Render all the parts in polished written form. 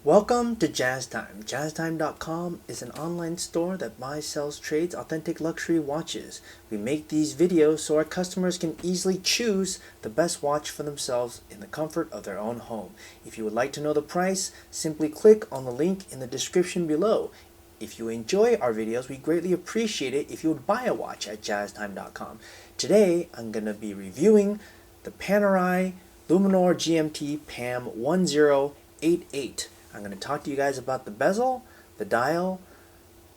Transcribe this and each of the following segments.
Welcome to Jazz Time. JazzTime.com is an online store that buys, sells, trades authentic luxury watches. We make these videos so our customers can easily choose the best watch for themselves in the comfort of their own home. If you would like to know the price, simply click on the link in the description below. If you enjoy our videos, we greatly appreciate it if you would buy a watch at JazzTime.com. Today, I'm going to be reviewing the Panerai Luminor GMT PAM 1088. I'm going to talk to you guys about the bezel, the dial,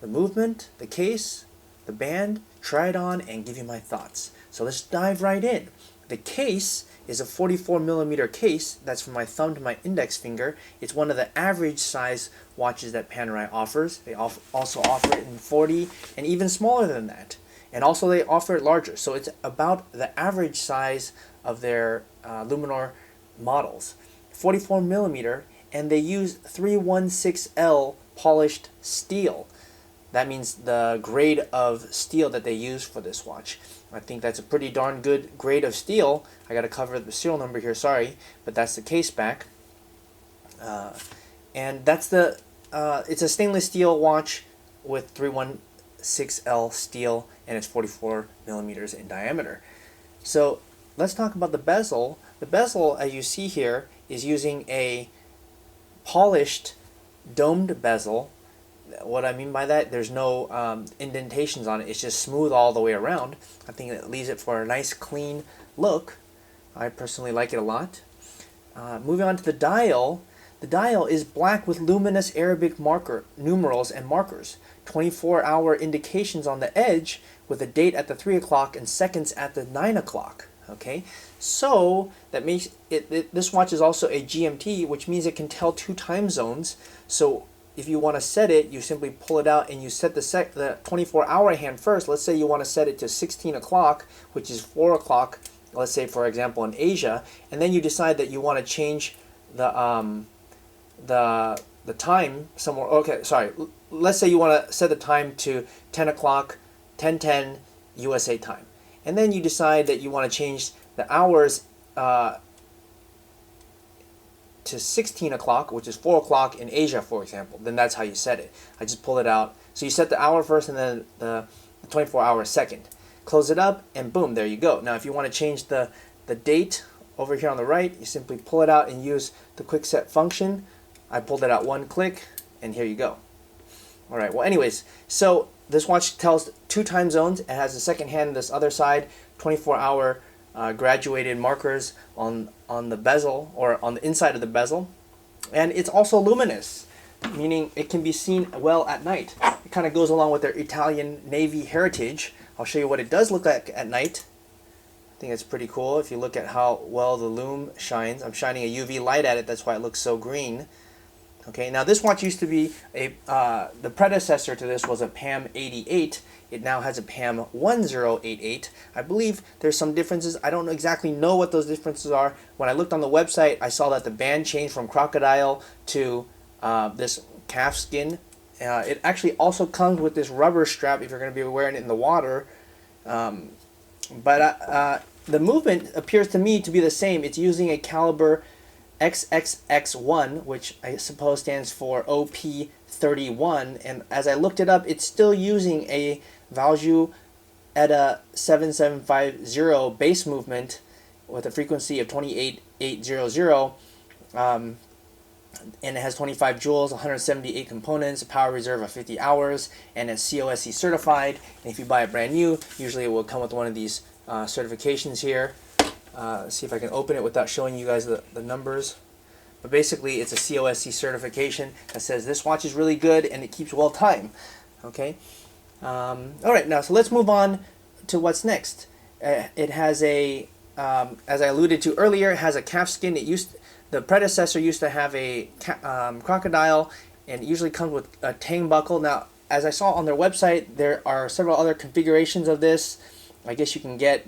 the movement, the case, the band, try it on, and give you my thoughts. So let's dive right in. The case is a 44mm case. That's from my thumb to my index finger. It's one of the average size watches that Panerai offers. They also offer it in 40 and even smaller than that. And also they offer it larger. So it's about the average size of their Luminor models. 44mm, and they use 316L polished steel. That means the grade of steel that they use for this watch. I think that's a pretty darn good grade of steel. I gotta cover the serial number here, sorry, but that's the case back. And that's the, it's a stainless steel watch with 316L steel, and it's 44mm in diameter. So let's talk about the bezel. The bezel, as you see here, is using a polished domed bezel. What I mean by that, there's no indentations on it. It's just smooth all the way around. I think it leaves it for a nice clean look. I personally like it a lot. Moving on to the dial. The dial is black with luminous Arabic numerals and markers. 24-hour indications on the edge with a date at the 3 o'clock and seconds at the 9 o'clock. Okay, so that makes this watch is also a GMT, which means it can tell 2 time zones. So if you want to set it, you simply pull it out and you set the 24-hour hand first. Let's say you want to set it to 16 o'clock, which is 4 o'clock, let's say for example in Asia, and then you decide that you want to change the time somewhere. Okay, sorry. Let's say you want to set the time to 10 o'clock, 10:10 USA time. And then you decide that you want to change the hours to 16 o'clock, which is 4 o'clock in Asia, for example. Then that's how you set it. I just pull it out. So you set the hour first and then the 24-hour second. Close it up, and boom, there you go. Now, if you want to change the date over here on the right, you simply pull it out and use the quick set function. I pulled it out one click, and here you go. All right, well, anyways, so this watch tells 2 time zones. It has a second hand on this other side, 24-hour graduated markers on the bezel, or on the inside of the bezel. And it's also luminous, meaning it can be seen well at night. It kind of goes along with their Italian Navy heritage. I'll show you what it does look like at night. I think it's pretty cool if you look at how well the lume shines. I'm shining a UV light at it, that's why it looks so green. Okay, now this watch used to be the predecessor to this was a PAM 88. It now has a PAM 1088. I believe there's some differences. I don't exactly know what those differences are. When I looked on the website, I saw that the band changed from crocodile to this calf skin. It actually also comes with this rubber strap if you're going to be wearing it in the water. But the movement appears to me to be the same. It's using a caliber XXX1, which I suppose stands for OP31, and as I looked it up, it's still using a Valjoux ETA 7750 base movement with a frequency of 28800, and it has 25 joules, 178 components, a power reserve of 50 hours, and it's COSC certified. And if you buy it brand new, usually it will come with one of these certifications here. Let's see if I can open it without showing you guys the numbers. But basically, it's a COSC certification that says this watch is really good and it keeps well time. Okay. Alright, now so let's move on to what's next. It has a, as I alluded to earlier, it has a calf skin. The predecessor used to have a crocodile, and it usually comes with a tang buckle. Now, as I saw on their website, there are several other configurations of this. I guess you can get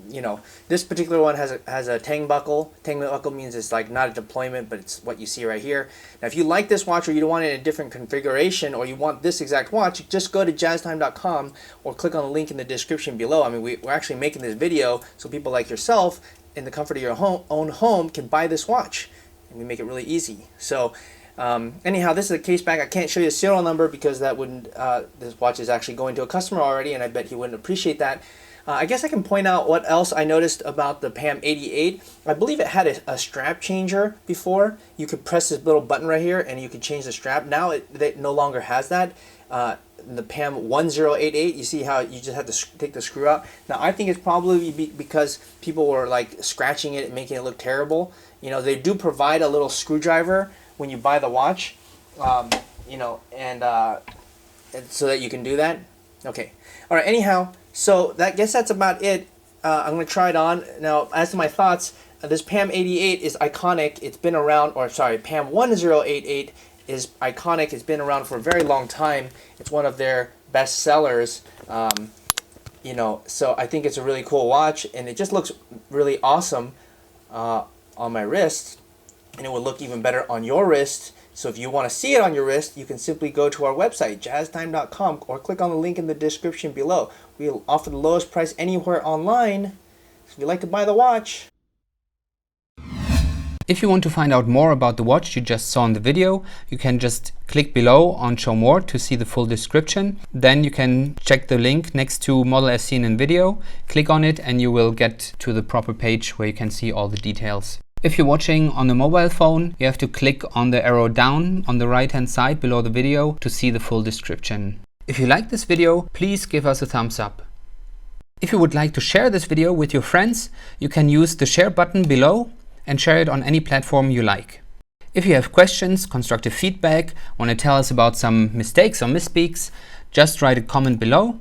you know, this particular one has a tang buckle. Tang buckle means it's like not a deployment, but it's what you see right here. Now, if you like this watch or you don't want it in a different configuration, or you want this exact watch, just go to jazztime.com or click on the link in the description below. I mean, we're actually making this video so people like yourself, in the comfort of your own home, can buy this watch. and we make it really easy. So anyhow, this is a case back. I can't show you a serial number because that wouldn't, this watch is actually going to a customer already, and I bet he wouldn't appreciate that. I guess I can point out what else I noticed about the PAM 88. I believe it had a strap changer before. You could press this little button right here and you could change the strap. Now it no longer has that. The PAM 1088, you see how you just have to take the screw out. Now I think it's probably because people were like scratching it and making it look terrible. You know, they do provide a little screwdriver when you buy the watch, you know, and so that you can do that. Okay, all right, anyhow, so guess that's about it. I'm going to try it on. Now, as to my thoughts, this PAM 88 is iconic. It's been around, or sorry, PAM 1088 is iconic. It's been around for a very long time. It's one of their best sellers. You know, so I think it's a really cool watch, and it just looks really awesome on my wrist, and it will look even better on your wrist. So if you want to see it on your wrist, you can simply go to our website, jazztime.com, or click on the link in the description below. We'll offer the lowest price anywhere online. If you'd like to buy the watch. If you want to find out more about the watch you just saw in the video, you can just click below on Show More to see the full description. Then you can check the link next to model as seen in video, click on it, and you will get to the proper page where you can see all the details. If you're watching on a mobile phone, you have to click on the arrow down on the right hand side below the video to see the full description. If you like this video, please give us a thumbs up. If you would like to share this video with your friends, you can use the share button below and share it on any platform you like. If you have questions, constructive feedback, want to tell us about some mistakes or misspeaks, just write a comment below.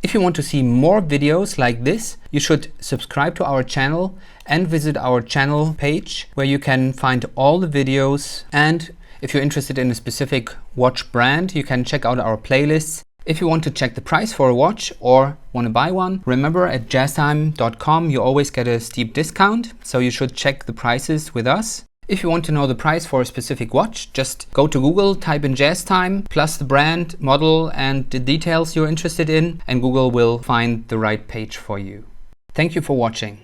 If you want to see more videos like this, you should subscribe to our channel and visit our channel page where you can find all the videos. And if you're interested in a specific watch brand, you can check out our playlists. If you want to check the price for a watch or want to buy one, remember at jazztime.com you always get a steep discount, so you should check the prices with us. If you want to know the price for a specific watch, just go to Google, type in JazzTime, plus the brand, model, and the details you're interested in, and Google will find the right page for you. Thank you for watching.